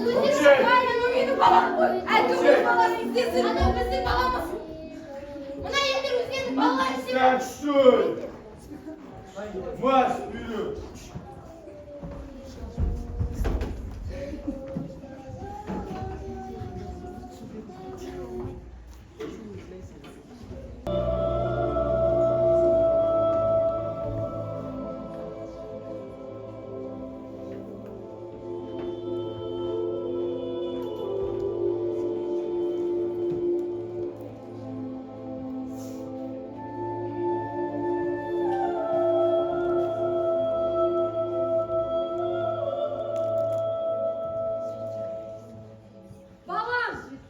Өздеріңіз байрамы менің балам ғой. Әлгі өз баланы іздесін. Анау біздің баламыз. Мына елдер өздерінің балаларын іздесін. Так, стой! Марш вперед!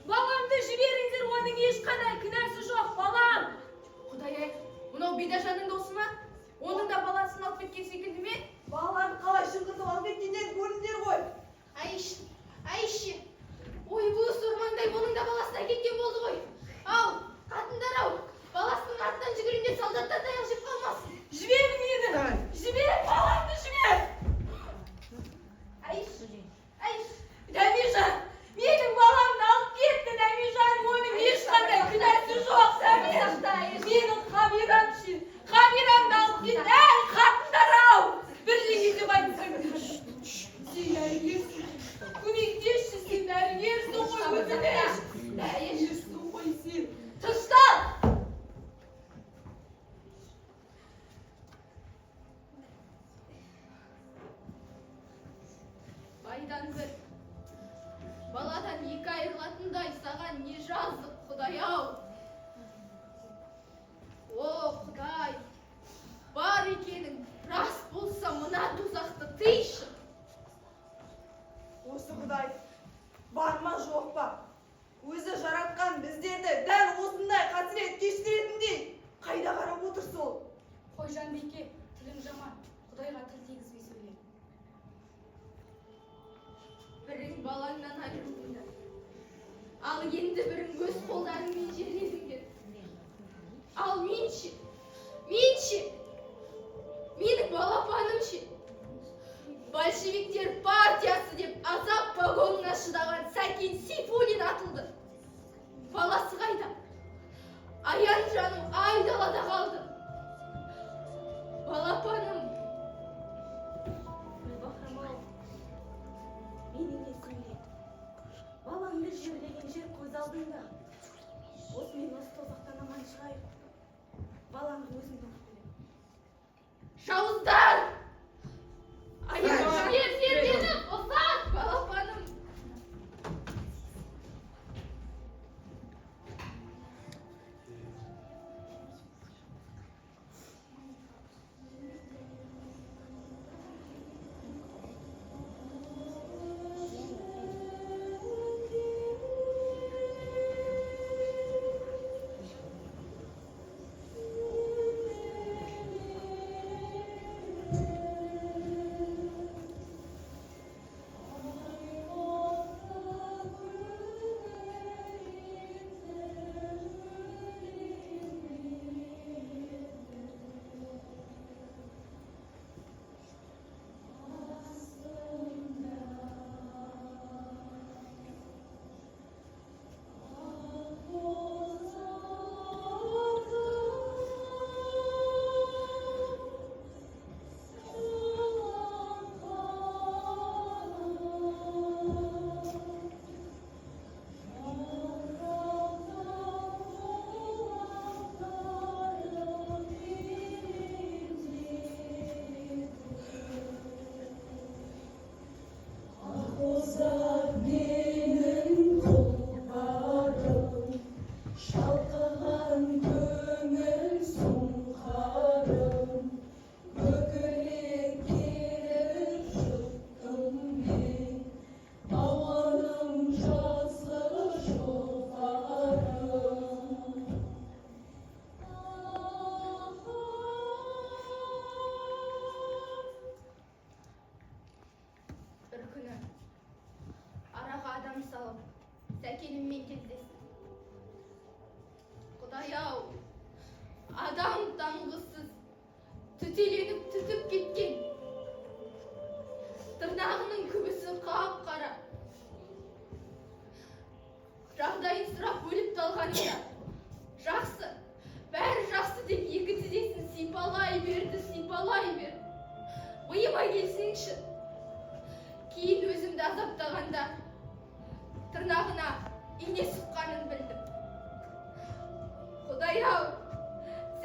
Баламды жіберіңдер, оның ешқандай кінәсі жоқ, балам. Құдай-ай, мынау Бидашаның досы ма? Оның да баласын алып кеткен секілді ме? Балаларын қалай шыңғыртып алып кеткендерін көрдіңдер ғой. Айши, ой, бұл сормаңдай бұның да баласына кеткен болды ғой. Ау, қатындар-ау, баласының артынан жүгірін деп солдаттар таяқ жеп қалмасын. Жіберің мені, жіберің баламды, жібер. Дәмежан, менің баламды алып кетті, Дәмежан, оның ешқандай күнәсі жоқ, Дәмежан. Менің Хабирамды алып кетті, әй, қатындар-ау, бірдеңе деп айтсаңдар. Сен дәрігерсің, көмектесші, сен дәрігерсің ғой, өтініш. Дәрігерсің ғой сен, тыштал. Байдан бір, баладан екі айырылатындай саған не жаздық, Құдай-ау? О, Құдай, бар екенің рас болса мына тозақты тыйшы. Осы Құдай, бар ма жоқ па? Өзі жаратқан біздерді дәл осындай қасірет кештіретіндей қайда қарап отыр сол? Қой Жанбике, тілің жаман, Құдайға тіл тигізбей сөйле. Бірің балаңнан айырылдыңдар, ал енді бірің өз қолдарыңмен жерледіңдер. Ал менші, менің балапаным ше, большевиктер партиясы деп азап погонына шыдаған Сәкен Сейфуллин атылды. Баласы қайда? Аян жаным айдалада қалды. Балапаным. Гүлбахрам-ау, менің есімде. Баламды жерлеген жер көз алдыңда. Осымен осы тозақтан аман шығайық. Баламды өзің тауып берем. Жауыздар! Аян жібер мені, босат, балапаным. Сәкеніммен кездестім. Құдай-ау, адам таңғысыз, түтеленіп түтіп кеткен. Тырнағының күбісі қап-қара, жағдайын сұрап бөліп талғанында жақсы, бәрі жақсы деп екі тізесін сипалай берді. Миыма келсеңші. Кейін өзімді азаптағанда тырнағына ине сұққанын білдім. Құдай-ау,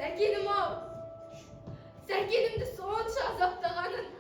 сәкенім-ау, сәкенімді сонша азаптағанын.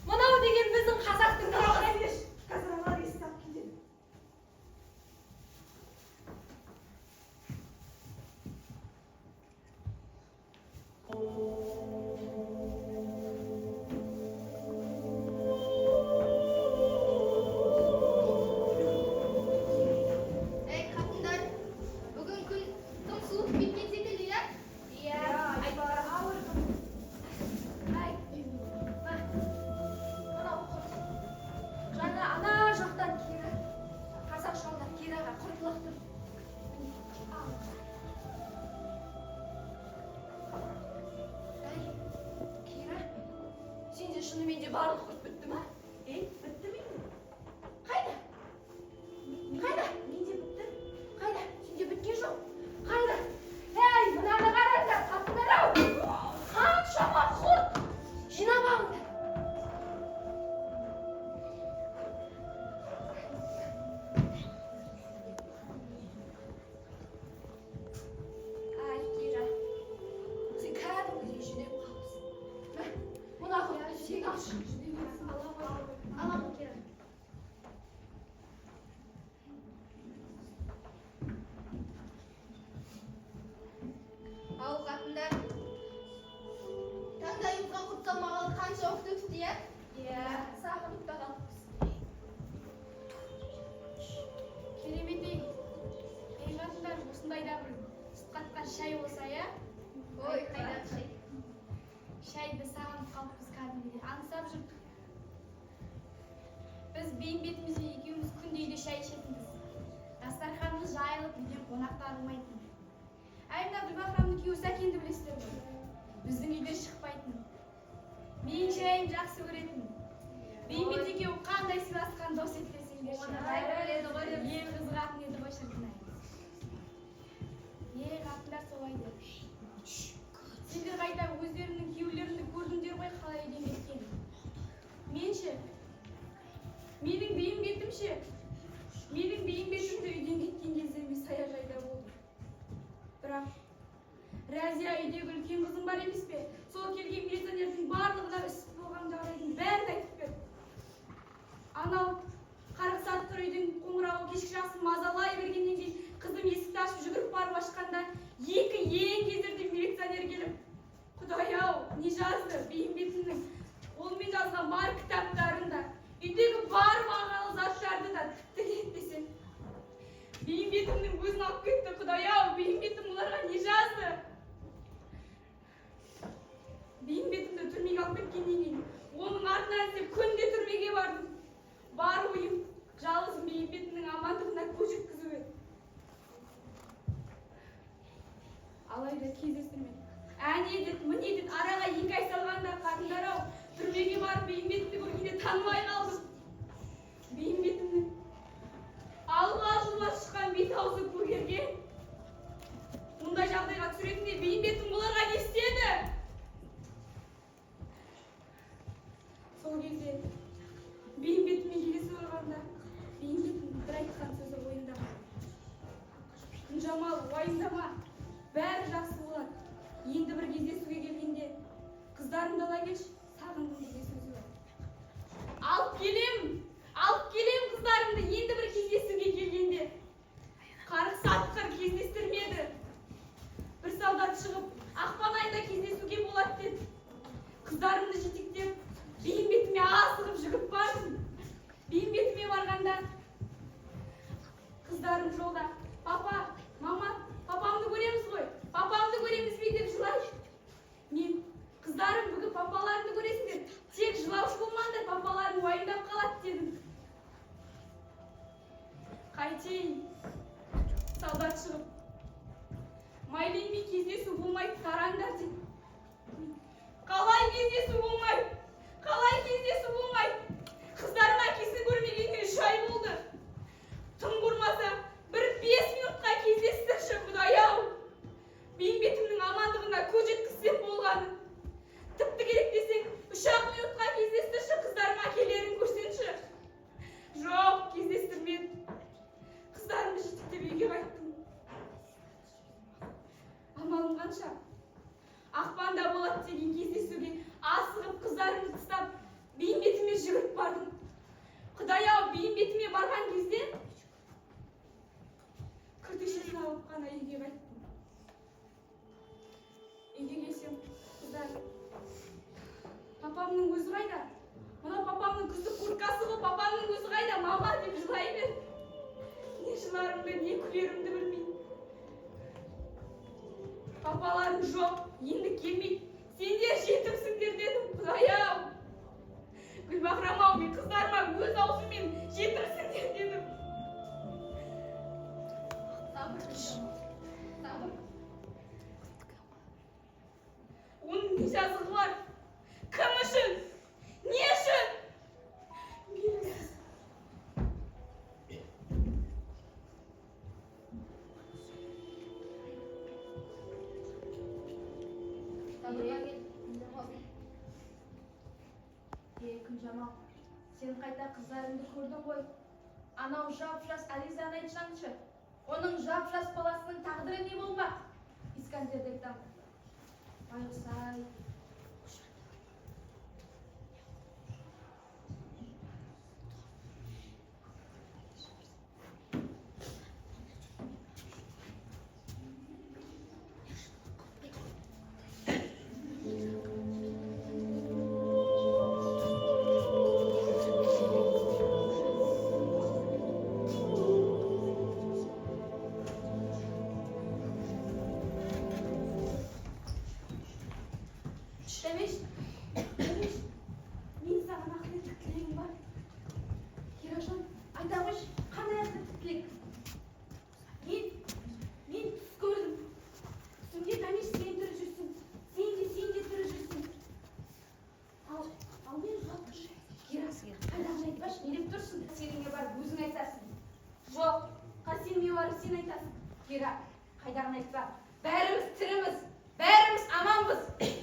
Мынау деген біздің қазақтың Қарай берші. Қазір аналар есікті алып кетеді. Ей қатындар, бүгін күн тым суық кеткен секілді, иә? Иә, Айбар. Ай, мынау құрт. Жаңа ана жақтан кері, қазақ шалдар кері аға құрт лақтыр. Ай, Кира, сенде шынымен де барлық құрт бітті ма? Бітті ме? Қайда? Қайда? Менде бітті. Қайда? Сенде біткен жоқ. Қайда? Ей, мынаны қараңдар, қатындар-ау! Қаншама құрт! Жинап алыңдар. Ай, Кира, сен кәдімгідей жүдеп қалыпсың. Мына құртты сен алшы. Аламын, Кира. Ау қатындар, таңдайымызға құрт салмағалы қанша уақыт өтті, иә? Иә, сағынып та қалыппыз. Керемет-ей, ей қатындар, осындайда бір қатқан шай болса, иә? Ой, қайдан шай. Шайды сағынып қалыппыз кәдімгідей, аңсап жүрдік. Біз бейімбетімізде екеуміз күнде үйде шай ішетінбіз. Дастарханымыз жайылып, үйде қонақтар болмайтын. Әй, мына Дүбахрамның күйеуі Сәкенді білесіздер ғой. Біздің үйде шықпайтын. Мен шайын жақсы көретін. Бейімбет екеуі қандай сыйласқан дос еді десеңдерші. Оны бәрі біледі ғой деп. Ең қызығатын еді ғой шіркін ай. Ей, қатындар солай деп. Сендер қайта өздерінің күйеулеріңді көрдіңдер ғой қалай үйден кеткенін. Мен ше, менің бейімбетім ше, менің бейімбетімді үйден кеткен кезде мен саяжайда болдым. Бірақ Рәзия үйдегі үлкен қызым бар емес пе? Сол келген милиционердің барлығына үсіп болған жағдайдың бәрін айтып берді. Анау қарғыс атқыр үйдің қоңырауы кешкі жақсы мазалай бергеннен кейін қызым есікті ашып жүгіріп барып ашқанда екі ең кездерде милиционер келіп, Құдай-ау, не жазды? Бейімбетімнің қолымен жазған бар кітаптарын да, үйдегі бар бағалы заттарды да тіпті кетпесе. Бейімбетімнің өзін алып кетті, Құдай-ау, Бейімбетім оларға не жазды? Бейімбетімді түрмеге алып кеткеннен кейін, оның артынан іздеп күнде түрмеге бардым. Бар ойым, жалғыз Бейімбетімнің амандығына көз жеткізу еді. Алайда кездестірмедім. Әне деді, міне деді, араға 2 ай салғанда қатындар-ау, түрмеге барып Бейімбетімді көргенде танымай қалдым. Бейімбетімнің алға-жұлға шыққан бет-аузы көгерген. Мұндай жағдайға түсіретіндей Бейімбетім оларға не істеді? Сол кезде Орындала келші, сағындым деген сөзі бар. Алып келем қыздарымды енді бір кездесуге келгенде. Қарық сатқыр кездестірмеді. Бір солдат шығып, ақпан айында кездесуге болады деді. Қыздарымды жетектеп, Бейімбетіме асығып жүгіп бардым. Бейімбетіме барғанда қыздарым жолда, папа, мама, папамды көреміз ғой, папамды көреміз бе деп жылайды. Мен, қыздарым бүгін папаларыңды көресіңдер, тек жылаушы болмаңдар, папаларың уайымдап қалады дедім. Қайтейін, солдат шығып, майленбей кездесу болмайды, қараңдар деді. Қалай кездесу болмайды? Қалай кездесу болмайды? Қыздарым әкесін көрмегеніне 3 ай болды. Тым құрмаса, бір 5 минутқа кездестірші, Құдай-ау. Бейімбетімнің амандығына көз жеткізсем болғаны. Тіпті керек десең, 3-ақ минутқа кездестірші, қыздарым әкелерін көрсенші. Жоқ, кездестірмеді. Қыздарымды жетектеп үйге қайттым. Амалым қанша? Ақпанда болады деген кездесуге асығып қыздарымды тастап Бейімбетіме жүгіріп бардым. Құдай-ау, Бейімбетіме барған кезде күртеше салып қана үйге қайттым. Үйге келсем, қыздар, папамның өзі қайда? Мына папамның күздік курткасы ғой, папамның өзі қайда? Мама деп жылай берді. Не жыларымды, не күлерімді білмеймін. Папаларың жоқ, енді келмейді. Сендер жетімсіңдер дедім, Құдай-ау. Гүлбахрам-ау, мен қыздарыма өз аузыммен жетімсіңдер дедім. Сабыр. Оның не жазығы бар? Кім үшін? Не үшін? Белгісіз. Күнжамал, сен қайта қыздарыңды көрдің ғой. Анау жап-жас Ализаны айтсаңшы. Оның жап-жас баласының тағдыры не болмақ? Искандерді айтам. Байғұс-ай. Демеш, мен саған ақылетті тілегім бар. Ерашан, айта қойшы, қандай ақылетті тілек? Мен түс көрдім. Түсімде Дамеш сен тірі жүрсің, сен де тірі жүрсің. Ал мен жоқ. Ерас, қайдағын айтпашы, не деп тұрсың? Сеніңе барып өзің айтасың. Жоқ, қасенге барып сен айтасың. Кира, қайдағын айтпа. Бәріміз тіріміз. Бәріміз аманбыз.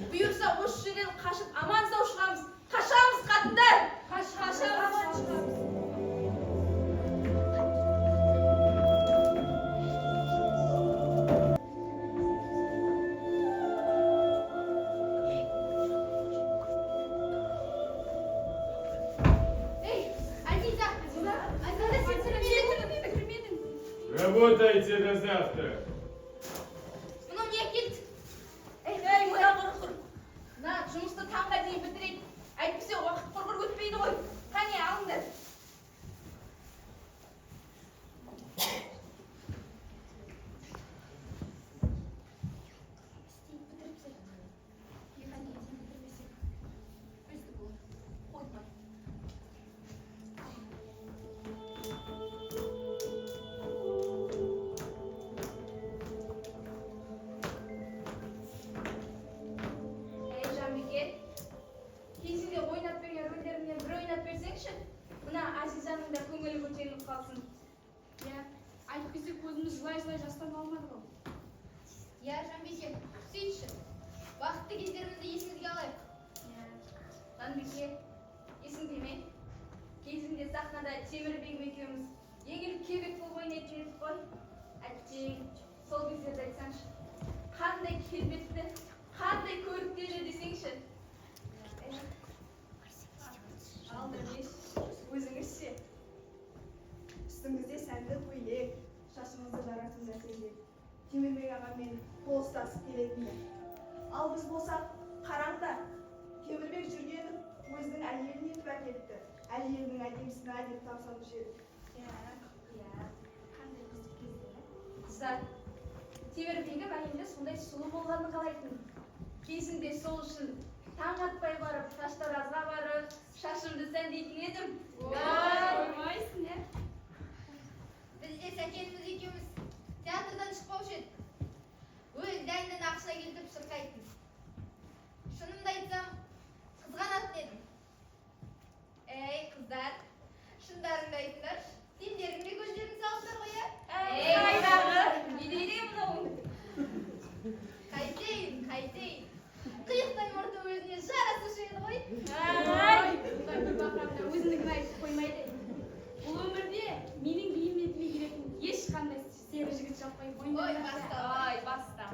Бұйырса осы жерден қашып аман сау шығамыз. Қашамыз қатындар. Қашамыз аман шығамыз. Эй, Азиза, сен кірмедің. Работайте до завтра. Мынау не әкелді? Ей, мына құрғыр. Мына жұмысты таңға дейін бітірейік. Әйтпесе уақыт құрғыр өтпейді ғой. Қане, алыңдар. Кезінде ойнап берген рөлдерімнен бір ойнап берсеңші, мына Азизаның да көңілі көтеріліп қалсын. Иә, әйтпесе көзіміз жылай-жылай жастан қалмады ғой. Иә, Жанбике, сөйтші. Бақытты кездерімізді есімізге алайық. Жанбике, есіңде ме? Кезінде сахнада Темірбек екеуміз еңіліп кебек болып ойнайтын едік қой. Әттең, сол кездерді айтсаңшы. Қандай келбетті, қандай көрікті еді десеңші. Aldırmış. Өзіңізше. Üstіңізде сәнді көйлек, шашыңызды жаратын мәселе. Темірбек ағамен қол ұстасып келетінді. Ал біз болсақ, қараңдар. Темірбек жүргенін өзінің әйелін етіп әкетті. Әйелінің әдемісіне деп тапсырып еді. Қандай қызық кезде. Қыздар, Темірбегім әйелі сондай сұлу болғанын қалайтын. Кезінде сол үшін таң атпай барып, шаштаразға барып, шашымды сәндейтін едім. Қоймайсың, ә? Бізде сәкеніміз екеуміз театрдан шықпаушы еді. Өз дайындан ақша келтіріп шырқайтын. Шынымды айтсам, қызғанатын едім. Ей, қыздар, шындарыңды айтыңдаршы. Сендердің де көздерің салыңдар ғой, ә? Қайдағы, не дейді мынау? Қайтейін. Қиықтай мұрты өзіне жарасушы еді ғой. Құдай бір бақырапта өзіндігін айтып қоймайды. Бұл өмірде менің биім етіме келетін ешқандай сері жігіт жаппай Ой, баста.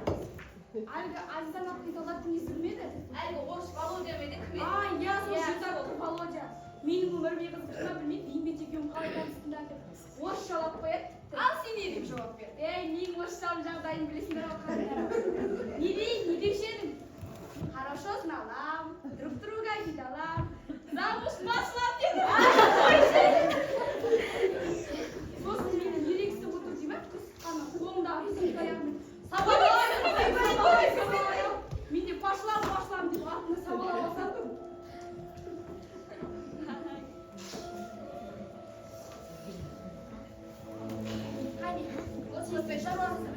Әлгі Азизан Аққиталаттың есі кім еді? Әлгі орыс Володя ма еді, кім еді? Иә, сол жұтақты Володя. Менің өміріме қызықшына білмейді, бейімбет екеуім қалай таныстыңдар деп орысшалап қояды. Ал сен не деп жауап бер? Менің орысшам жағдайын білесіңдер ғой қараңдар. Не деуші едің? Хорошо знаlam, друг друга видалам, замуж маслам дедім. Сосын мені ерегісі отыр деймін, қана қолымдағы ресейді аяғымен сабалау. Мен де пашлам деп артында сабалау алсам. Қане, отыз бес шаруасы.